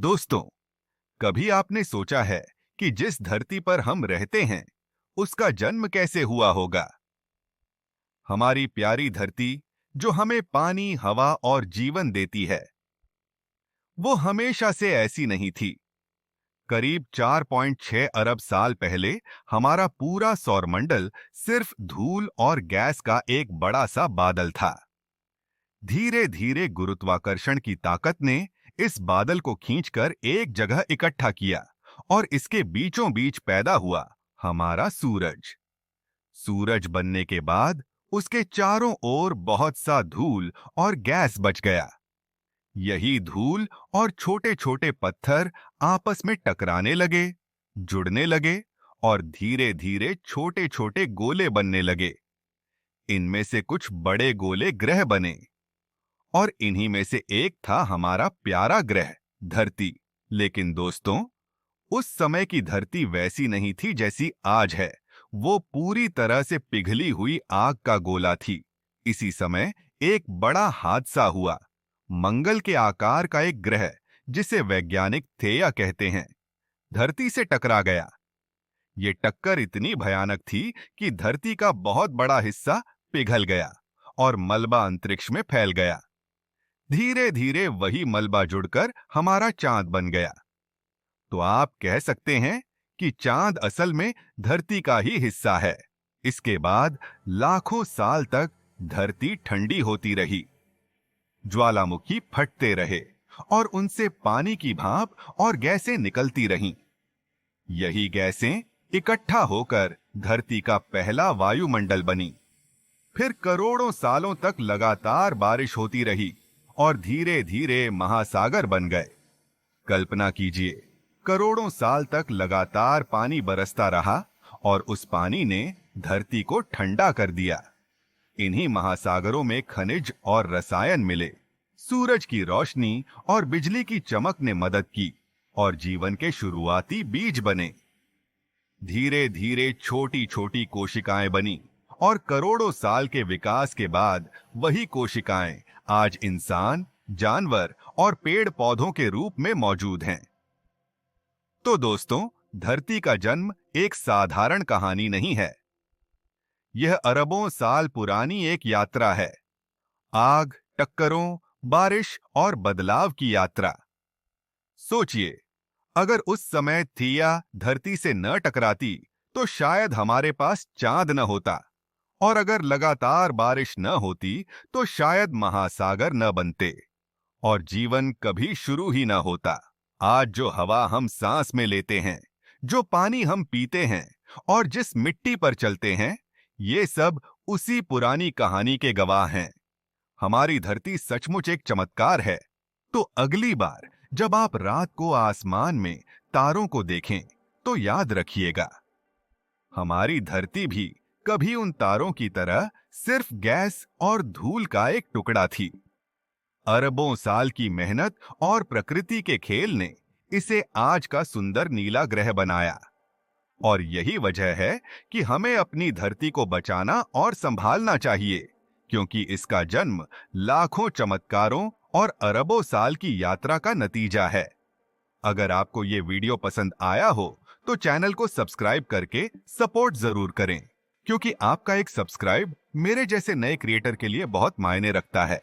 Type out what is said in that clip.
दोस्तों, कभी आपने सोचा है कि जिस धरती पर हम रहते हैं, उसका जन्म कैसे हुआ होगा? हमारी प्यारी धरती, जो हमें पानी, हवा और जीवन देती है, वो हमेशा से ऐसी नहीं थी। करीब 4.6 अरब साल पहले हमारा पूरा सौरमंडल सिर्फ धूल और गैस का एक बड़ा सा बादल था। धीरे धीरे गुरुत्वाकर्षण की ताकत ने इस बादल को खींचकर एक जगह इकट्ठा किया और इसके बीचों बीच पैदा हुआ हमारा सूरज। सूरज बनने के बाद उसके चारों ओर बहुत सा धूल और गैस बच गया। यही धूल और छोटे छोटे पत्थर आपस में टकराने लगे, जुड़ने लगे और धीरे धीरे छोटे छोटे गोले बनने लगे। इनमें से कुछ बड़े गोले ग्रह बने और इन्हीं में से एक था हमारा प्यारा ग्रह धरती। लेकिन दोस्तों, उस समय की धरती वैसी नहीं थी जैसी आज है। वो पूरी तरह से पिघली हुई आग का गोला थी। इसी समय एक बड़ा हादसा हुआ। मंगल के आकार का एक ग्रह, जिसे वैज्ञानिक थेया कहते हैं, धरती से टकरा गया। ये टक्कर इतनी भयानक थी कि धरती का बहुत बड़ा हिस्सा पिघल गया और मलबा अंतरिक्ष में फैल गया। धीरे धीरे वही मलबा जुड़कर हमारा चांद बन गया। तो आप कह सकते हैं कि चांद असल में धरती का ही हिस्सा है। इसके बाद लाखों साल तक धरती ठंडी होती रही, ज्वालामुखी फटते रहे और उनसे पानी की भाप और गैसें निकलती रहीं। यही गैसें इकट्ठा होकर धरती का पहला वायुमंडल बनी। फिर करोड़ों सालों तक लगातार बारिश होती रही और धीरे धीरे महासागर बन गए। कल्पना कीजिए, करोड़ों साल तक लगातार पानी बरसता रहा और उस पानी ने धरती को ठंडा कर दिया। इन्हीं महासागरों में खनिज और रसायन मिले। सूरज की रोशनी और बिजली की चमक ने मदद की और जीवन के शुरुआती बीज बने। धीरे धीरे छोटी छोटी कोशिकाएं बनी और करोड़ों साल के विकास के बाद वही कोशिकाएं आज इंसान, जानवर और पेड़ पौधों के रूप में मौजूद हैं। तो दोस्तों, धरती का जन्म एक साधारण कहानी नहीं है। यह अरबों साल पुरानी एक यात्रा है। आग, टक्करों, बारिश और बदलाव की यात्रा। सोचिए, अगर उस समय थिया धरती से न टकराती तो शायद हमारे पास चांद न होता, और अगर लगातार बारिश न होती तो शायद महासागर न बनते और जीवन कभी शुरू ही न होता। आज जो हवा हम सांस में लेते हैं, जो पानी हम पीते हैं और जिस मिट्टी पर चलते हैं, ये सब उसी पुरानी कहानी के गवाह हैं। हमारी धरती सचमुच एक चमत्कार है। तो अगली बार जब आप रात को आसमान में तारों को देखें, तो याद रखिएगा, हमारी धरती भी कभी उन तारों की तरह सिर्फ गैस और धूल का एक टुकड़ा थी। अरबों साल की मेहनत और प्रकृति के खेल ने इसे आज का सुंदर नीला ग्रह बनाया। और यही वजह है कि हमें अपनी धरती को बचाना और संभालना चाहिए, क्योंकि इसका जन्म लाखों चमत्कारों और अरबों साल की यात्रा का नतीजा है। अगर आपको ये वीडियो पसंद आया हो तो चैनल को सब्सक्राइब करके सपोर्ट जरूर करें, क्योंकि आपका एक सब्सक्राइब मेरे जैसे नए क्रिएटर के लिए बहुत मायने रखता है।